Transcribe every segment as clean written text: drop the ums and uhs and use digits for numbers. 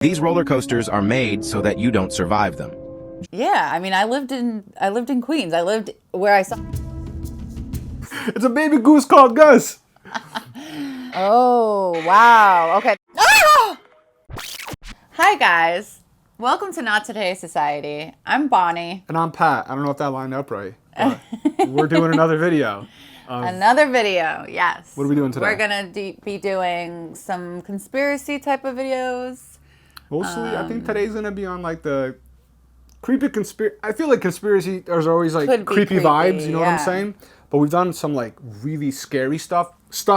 These roller coasters are made so that you don't survive them. Yeah, I mean, I lived in Queens. I lived where I saw. It's a baby goose called Gus. Oh, wow. Okay. Ah! Hi, guys. Welcome to Not Today Society. I'm Bonnie. And I'm Pat. I don't know if that lined up right, but we're doing another video. Another video, yes. What are we doing today? We're going to be doing some conspiracy type of videos. Mostly, I think today's going to be on like the creepy conspiracy. I feel like conspiracy, there's always like creepy vibes, you know what I'm saying? But we've done some like really scary stuff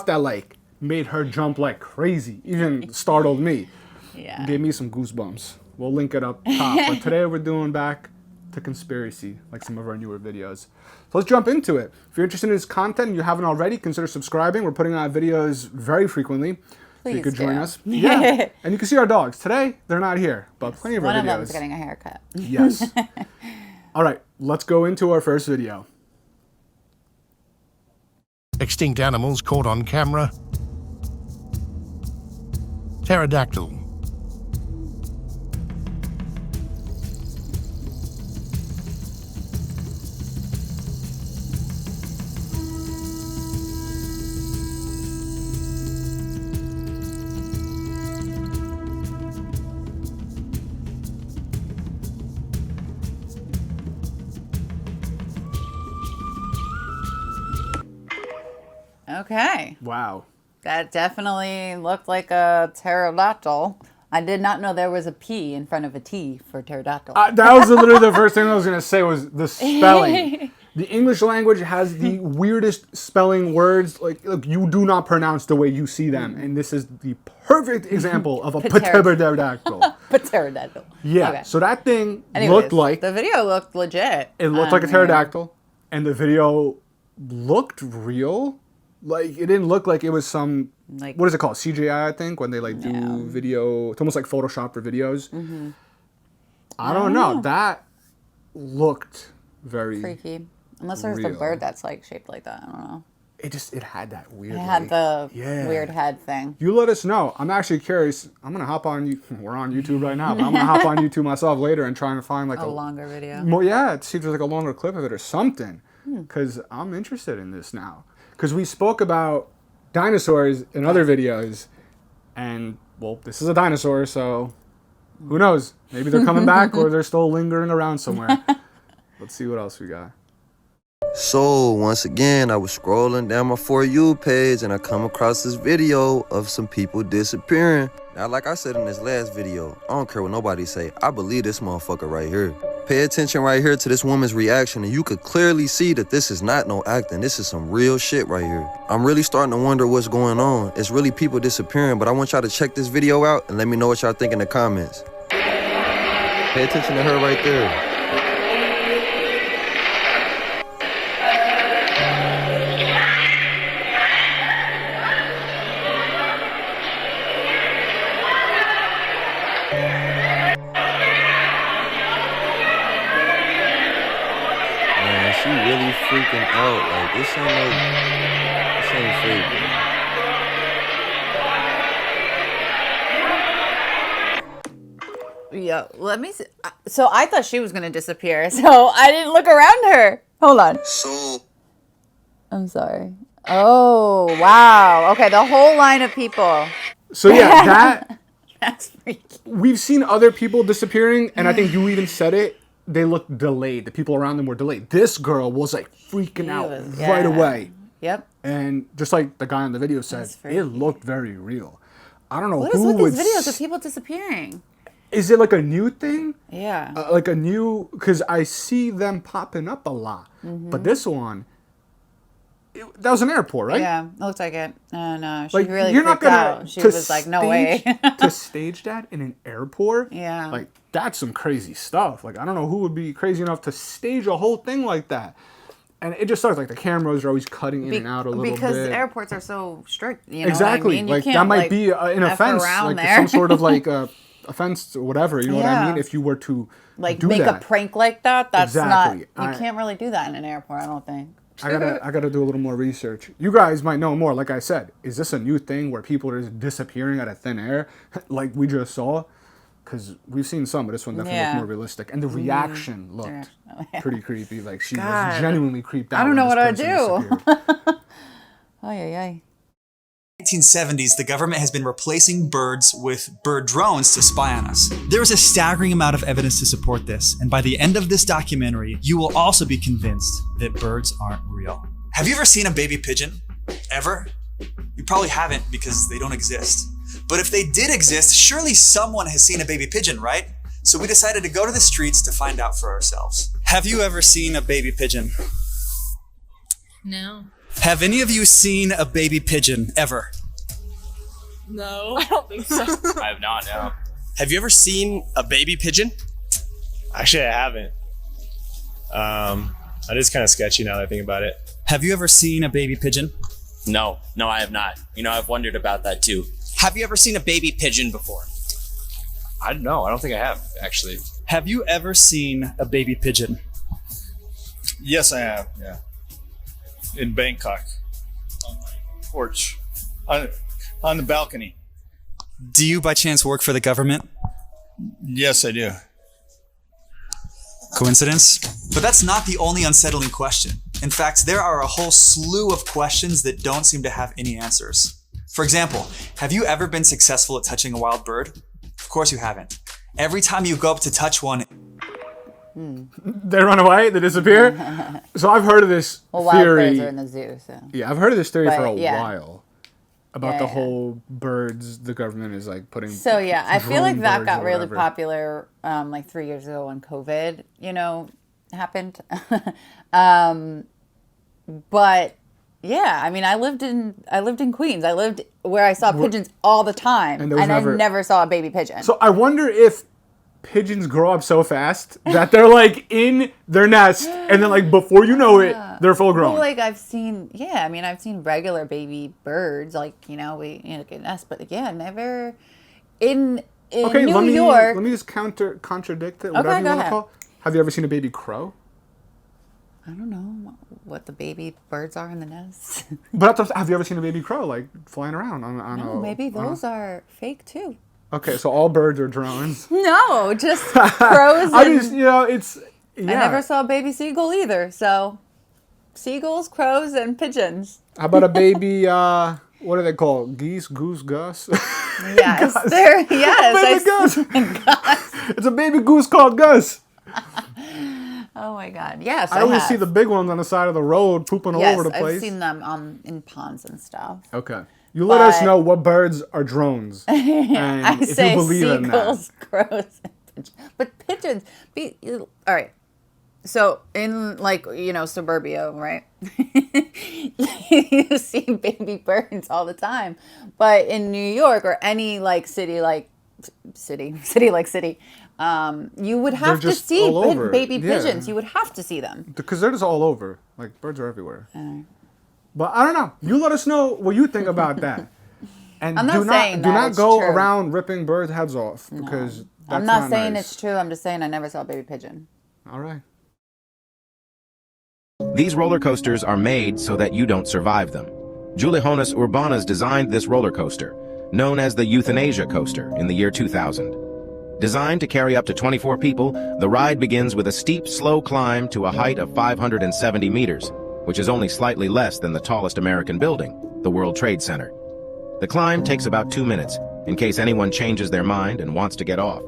that like made her jump like crazy, even startled me. Yeah. Gave me some goosebumps. We'll link it up top. But today we're doing back to conspiracy, like some of our newer videos. So let's jump into it. If you're interested in this content and you haven't already, consider subscribing. We're putting out videos very frequently. Please so you could join do. us. Yeah. And you can see our dogs. Today, they're not here, but plenty of our videos. One of them's getting a haircut. Yes. All right, let's go into our first video. Extinct animals caught on camera. Pterodactyl. Okay. Wow. That definitely looked like a pterodactyl. I did not know there was a P in front of a T for pterodactyl. That was literally the first thing I was going to say was the spelling. The English language has the weirdest spelling words. Like you do not pronounce the way you see them. And this is the perfect example of a pterodactyl. Pterodactyl. Yeah. Okay. So that thing Anyways, looked like... The video looked legit. It looked like a pterodactyl. And the video looked real. Like, it didn't look like it was some... Like, what is it called? CGI, I think, when they like do video... It's almost like Photoshop for videos. Mm-hmm. I don't know. That looked very freaky. Unless there's the bird that's like shaped like that. I don't know. It had that weird... It had the weird head thing. You let us know. I'm actually curious. I'm going to hop on... We're on YouTube right now, but I'm going to hop on YouTube myself later and try and find like a longer video. More, yeah, see if there's like a longer clip of it or something. Because I'm interested in this now. Because we spoke about dinosaurs in other videos, and, well, this is a dinosaur, so who knows? Maybe they're coming back or they're still lingering around somewhere. Let's see what else we got. So, once again, I was scrolling down my For You page, and I come across this video of some people disappearing. Now, like I said in this last video, I don't care what nobody say, I believe this motherfucker right here. Pay attention right here to this woman's reaction, and you could clearly see that this is not no acting. This is some real shit right here. I'm really starting to wonder what's going on. It's really people disappearing, but I want y'all to check this video out and let me know what y'all think in the comments. Pay attention to her right there. She really freaking out. Like, this ain't fake. Yeah, let me see. So I thought she was going to disappear, so I didn't look around her. Hold on. So, I'm sorry. Oh, wow. Okay, the whole line of people. So, yeah, That's freaky. we've seen other people disappearing, and I think you even said it. They looked delayed. The people around them were delayed. This girl was like freaking out right away. Yep. And just like the guy in the video said, it looked very real. I don't know What is who with these videos of people disappearing? Is it like a new thing? Yeah. Like a new... Because I see them popping up a lot. But this one... that was an airport, right? Yeah, it looked like it. And she Like, really you're not freaked gonna out. She was like, no way. To stage that in an airport? Yeah. Like, that's some crazy stuff. Like, I don't know who would be crazy enough to stage a whole thing like that. And it just starts like the cameras are always cutting in and out a little bit. Because airports are so strict, you know exactly. what I mean? You like, can't, that might be an offense. Like, there. some sort of like offense or whatever, you know what I mean? If you were to like do make that. a prank like that, that's Exactly. not... You can't really do that in an airport, I don't think. I gotta do a little more research. You guys might know more. Like I said, is this a new thing where people are just disappearing out of thin air, like we just saw? because we've seen some, but this one definitely looked more realistic. And the reaction looked pretty creepy. Like she was genuinely creeped out. I don't know what I'd do. Ay, ay, ay. 1970s, the government has been replacing birds with bird drones to spy on us. There is a staggering amount of evidence to support this, and by the end of this documentary, you will also be convinced that birds aren't real. Have you ever seen a baby pigeon? Ever? You probably haven't because they don't exist. But if they did exist, surely someone has seen a baby pigeon, right? So we decided to go to the streets to find out for ourselves. Have you ever seen a baby pigeon? No. Have any of you seen a baby pigeon ever? No, I don't think so. I have not, no. Have you ever seen a baby pigeon? Actually, I haven't. That is kind of sketchy now that I think about it. Have you ever seen a baby pigeon? No, I have not. You know, I've wondered about that too. Have you ever seen a baby pigeon before? I don't know. I don't think I have, actually. Have you ever seen a baby pigeon? Yes, I have, yeah. In Bangkok. On my porch. On the balcony. Do you by chance work for the government? Yes, I do. Coincidence? But that's not the only unsettling question. In fact, there are a whole slew of questions that don't seem to have any answers. For example, have you ever been successful at touching a wild bird? Of course you haven't. Every time you go up to touch one, they run away, they disappear. So I've heard of this Well, wild theory. birds are in the zoo, so. Yeah, I've heard of this theory for a yeah. while. About the whole birds the government is like putting. So yeah, I feel like drone that birds got or really whatever. popular like 3 years ago when COVID, happened. But yeah, I mean, I lived in Queens. I lived where I saw pigeons all the time, And and there was I never saw a baby pigeon. So I wonder if pigeons grow up so fast that they're like in their nest, and then like before you know it, they're full grown. Well, like I've seen regular baby birds, like we get a nest, but yeah, never in New York. Let me just contradict it. Okay, Whatever you go want to ahead. call. Have you ever seen a baby crow? I don't know what the baby birds are in the nest. But have you ever seen a baby crow like flying around on No, a? maybe those are fake too. Okay, so all birds are drones. No, just crows. I just it's. Yeah. I never saw a baby seagull either. So, seagulls, crows, and pigeons. How about a baby? What are they called? Geese, goose, gus. Yes, Gus. they're yes. Baby Gus. It's a baby goose called Gus. Oh my God! Yes, I always see the big ones on the side of the road pooping all over the place. I've seen them in ponds and stuff. Okay. You let us know what birds are drones. And I if say you believe in seagulls, that. crows, and pigeons. But pigeons, all right. So in suburbia, right? You see baby birds all the time. But in New York or any city, you would have to see baby pigeons. You would have to see them. Because they're just all over. Like, birds are everywhere. But I don't know. You let us know what you think about that. And I'm not saying do that not it's go true. around ripping birds' heads off. Because that's I'm not saying nice. it's true. I'm just saying I never saw a baby pigeon. All right. These roller coasters are made so that you don't survive them. Julijonas Urbanas designed this roller coaster, known as the euthanasia coaster, in the year 2000. Designed to carry up to 24 people, the ride begins with a steep, slow climb to a height of 570 meters, which is only slightly less than the tallest American building, the World Trade Center. The climb takes about 2 minutes, in case anyone changes their mind and wants to get off.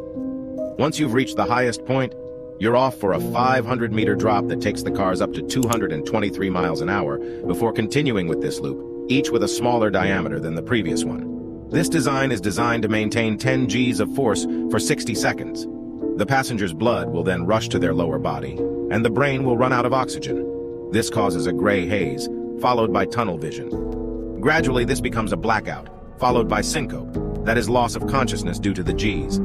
Once you've reached the highest point, you're off for a 500-meter drop that takes the cars up to 223 miles an hour before continuing with this loop, each with a smaller diameter than the previous one. This design is designed to maintain 10 Gs of force for 60 seconds. The passenger's blood will then rush to their lower body, and the brain will run out of oxygen. This causes a gray haze, followed by tunnel vision. Gradually, this becomes a blackout, followed by syncope, that is loss of consciousness due to the Gs.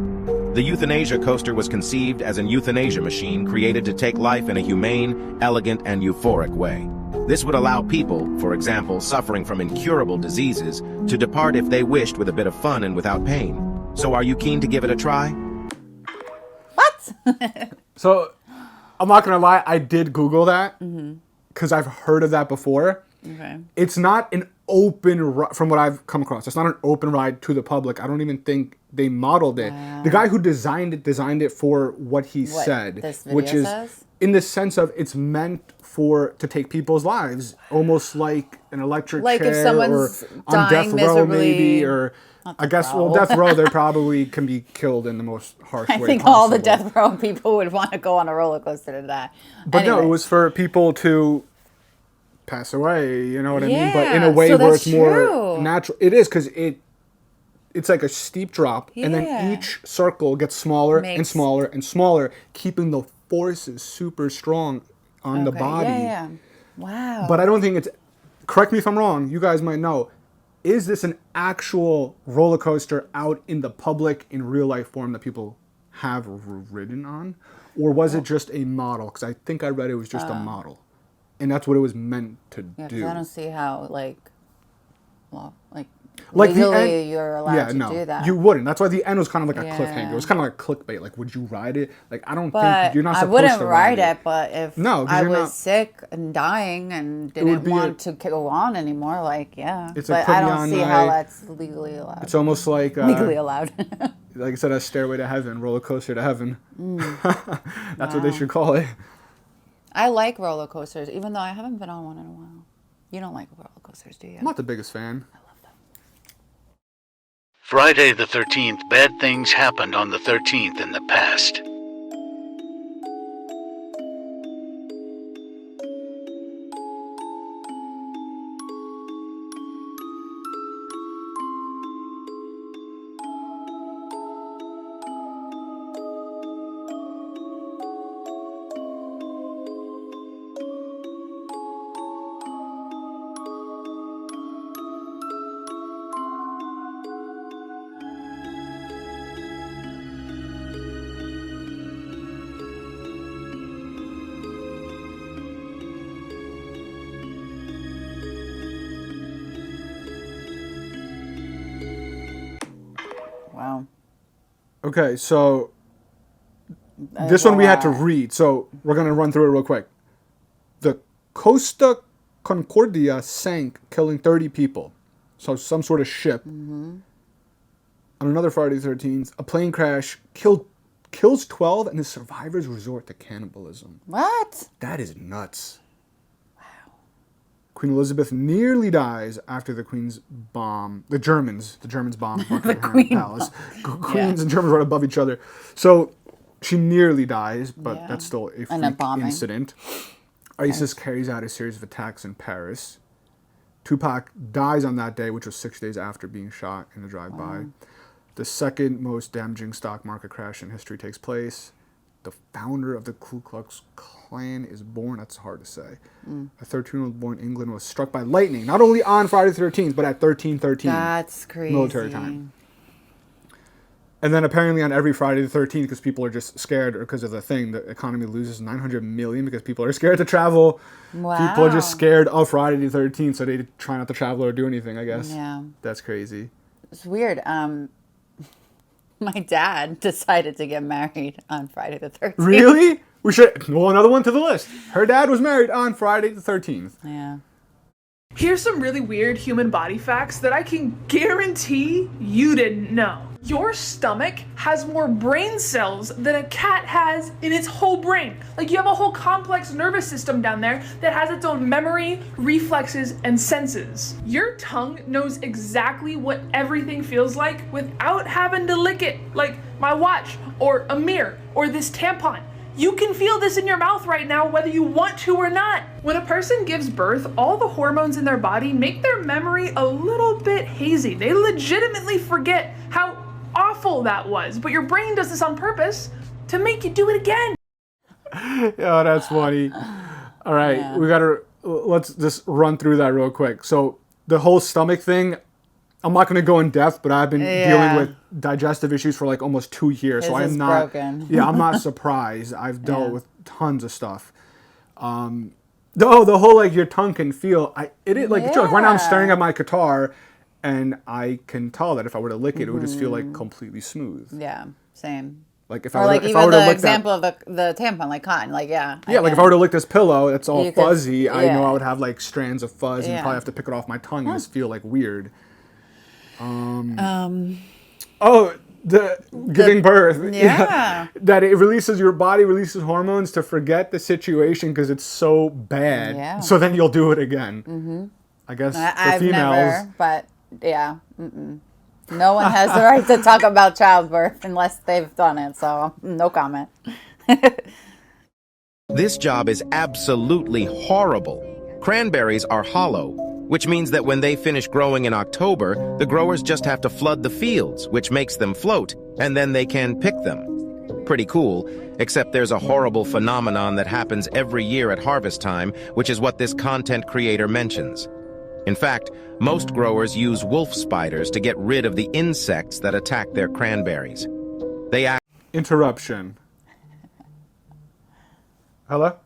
The euthanasia coaster was conceived as an euthanasia machine created to take life in a humane, elegant, and euphoric way. This would allow people, for example, suffering from incurable diseases, to depart if they wished with a bit of fun and without pain. So are you keen to give it a try? What? So, I'm not going to lie, I did Google that because I've heard of that before. Okay. It's not an open, from what I've come across. It's not an open ride to the public. I don't even think they modeled it. Wow. The guy who designed it for what he said, which is in the sense of it's meant to take people's lives, almost like an electric chair, if someone's or on death row maybe, or I guess row. Death row they probably can be killed in the most harsh way I think possible. all the death row people would want to go on a roller coaster to die. But anyway. no, it was for people to pass away, you know what I mean? But in a way where it's more natural. It is, because it's like a steep drop, and then each circle gets smaller and smaller and smaller, keeping the forces super strong on the body. Yeah. Wow. But I don't think it's, correct me if I'm wrong, you guys might know, is this an actual roller coaster out in the public in real life form that people have ridden on? Or was it just a model? Because I think I read it was just a model. And that's what it was meant to do. I don't see how, legally you're allowed to do that. You wouldn't. That's why the end was kind of like a cliffhanger. It was kind of like clickbait. Like, would you ride it? Like, I don't think you're not supposed to ride it. I wouldn't ride it, but if I was sick and dying and didn't want to go on anymore, but I don't see how that's legally allowed. It's almost like legally allowed. Like I said, a stairway to heaven, roller coaster to heaven. That's what they should call it. I like roller coasters, even though I haven't been on one in a while. You don't like roller coasters, do you? I'm not the biggest fan. I love them. Friday the 13th, bad things happened on the 13th in the past. Wow. Okay, so this one we had to read, so we're going to run through it real quick. The Costa Concordia sank, killing 30 people. So some sort of ship. On another Friday the 13th, a plane crash kills 12 and the survivors resort to cannibalism. What? That is nuts. Wow. Queen Elizabeth nearly dies after the Queen's bomb. The Germans bomb Buckingham Palace. Queens and Germans right above each other. So she nearly dies, but that's still a freak incident. ISIS carries out a series of attacks in Paris. Tupac dies on that day, which was 6 days after being shot in a drive-by. The second most damaging stock market crash in history takes place. The founder of the Ku Klux Klan is born. That's hard to say. A 13-year-old boy in England was struck by lightning, not only on Friday the 13th, but at 1313. That's crazy. Military time. And then apparently on every Friday the 13th, because people are just scared, or because of the thing, the economy loses 900 million because people are scared to travel. Wow. People are just scared of Friday the 13th, so they try not to travel or do anything, I guess. Yeah. That's crazy. It's weird. My dad decided to get married on Friday the 13th. Really? We should. Well, another one to the list. Her dad was married on Friday the 13th. Yeah. Here's some really weird human body facts that I can guarantee you didn't know. Your stomach has more brain cells than a cat has in its whole brain. Like, you have a whole complex nervous system down there that has its own memory, reflexes, and senses. Your tongue knows exactly what everything feels like without having to lick it, like my watch, or a mirror, or this tampon. You can feel this in your mouth right now, whether you want to or not. When a person gives birth, all the hormones in their body make their memory a little bit hazy. They legitimately forget how awful that was, but your brain does this on purpose to make you do it again. Yeah, that's funny. All right, let's just run through that real quick. So the whole stomach thing, I'm not going to go in depth, but I've been dealing with digestive issues for like almost 2 years. So I'm not broken. Yeah, I'm not surprised. I've dealt with tons of stuff. The whole like your tongue can feel like right now I'm staring at my guitar and I can tell that if I were to lick it, it would just feel like completely smooth. Yeah, same. Like if Or I were, like if even I were to the lick example that, of the tampon, like cotton, like yeah. yeah, like if I were to lick this pillow, it's all You could- fuzzy. I know yeah. I would have like strands of fuzz and Yeah. probably have to pick it off my tongue and just feel like weird. Um. Oh, the giving birth. Yeah. That it releases, your body releases hormones to forget the situation because it's so bad. Yeah. So then you'll do it again. Mm-hmm. I guess for I've females. never, but yeah. Mm-mm. No one has the right to talk about childbirth unless they've done it, so no comment. This job is absolutely horrible. Cranberries are hollow, which means that when they finish growing in October, the growers just have to flood the fields, which makes them float, and then they can pick them. Pretty cool, except there's a horrible phenomenon that happens every year at harvest time, which is what this content creator mentions. In fact, most growers use wolf spiders to get rid of the insects that attack their cranberries. They act— Interruption. Hello?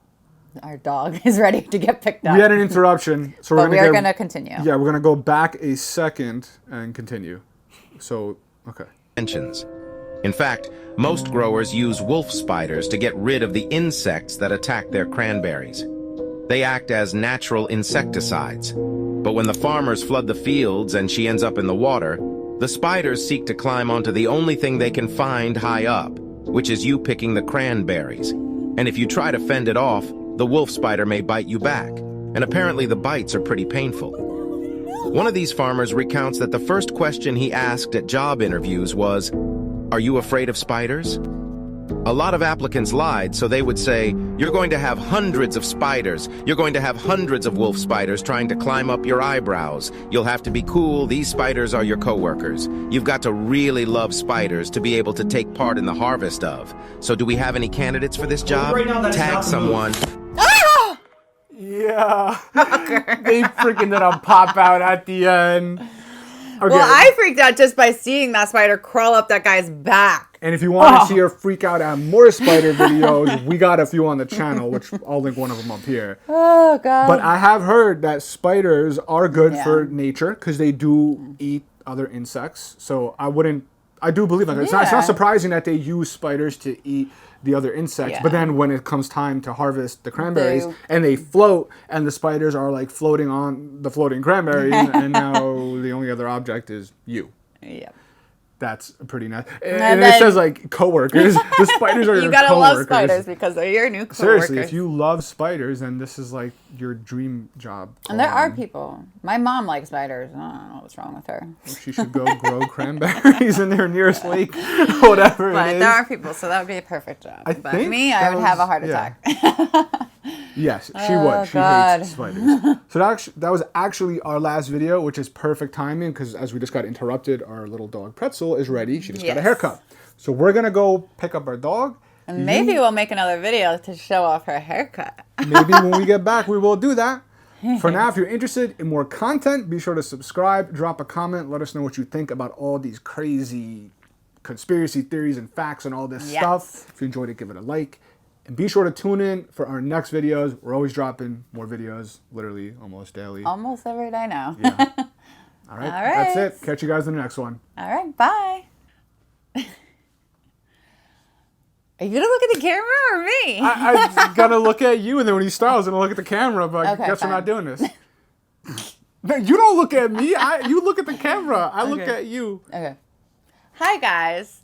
Our dog is ready to get picked up. We had an interruption, so But we are going gonna continue. Yeah, we're gonna go back a second and continue. So, okay. mentions. In fact, most growers use wolf spiders to get rid of the insects that attack their cranberries. They act as natural insecticides. But when the farmers flood the fields and she ends up in the water, the spiders seek to climb onto the only thing they can find high up, which is you picking the cranberries. And if you try to fend it off, the wolf spider may bite you back. And apparently the bites are pretty painful. One of these farmers recounts that the first question he asked at job interviews was, "Are you afraid of spiders?" A lot of applicants lied, so they would say, "You're going to have hundreds of spiders. You're going to have hundreds of wolf spiders trying to climb up your eyebrows. You'll have to be cool. These spiders are your coworkers. You've got to really love spiders to be able to take part in the harvest of. So do we have any candidates for this job? Right now, that is Tag not the someone." Yeah. They freaking let them pop out at the end. Okay. Well, I freaked out just by seeing that spider crawl up that guy's back. And if you want to see her freak out at more spider videos, we got a few on the channel, which I'll link one of them up here. Oh, God. But I have heard that spiders are good Yeah. for nature because they do eat other insects. So I do believe that. It's Yeah. not surprising that they use spiders to eat the other insects. Yeah. But then when it comes time to harvest the cranberries and they float and the spiders are like floating on the floating cranberries and now the only other object is you. Yep. That's pretty nice. And it says like coworkers. The spiders are your You gotta coworkers. love spiders because they're your new coworkers. Seriously, if you love spiders, then this is like your dream job. And there are people. My mom likes spiders. I don't know what's wrong with her. She should go grow cranberries in their nearest lake, whatever But it is. there are people, so that would be a perfect job. I But think me, I would have a heart yeah. attack. Yes, she Oh, would. She God. hates spiders. So that was actually our last video, which is perfect timing because as we just got interrupted, our little dog Pretzel is ready. She just got a Yes. haircut. So we're going to go pick up our dog. And maybe we'll make another video to show off her haircut. Maybe when we get back, we will do that. For now, if you're interested in more content, be sure to subscribe, drop a comment, let us know what you think about all these crazy conspiracy theories and facts and all this stuff. If you enjoyed it, give it a like. And be sure to tune in for our next videos. We're always dropping more videos, literally almost daily. Almost every day now. Yeah. All right, All right. that's it. Catch you guys in the next one. All right, bye. Are you gonna look at the camera or me? I gotta look at you, and then when you start, I was gonna look at the camera, but I Okay, guess fine. we're not doing this. No, you don't look at me. You look at the camera. I look Okay. at you. Okay. Hi, guys.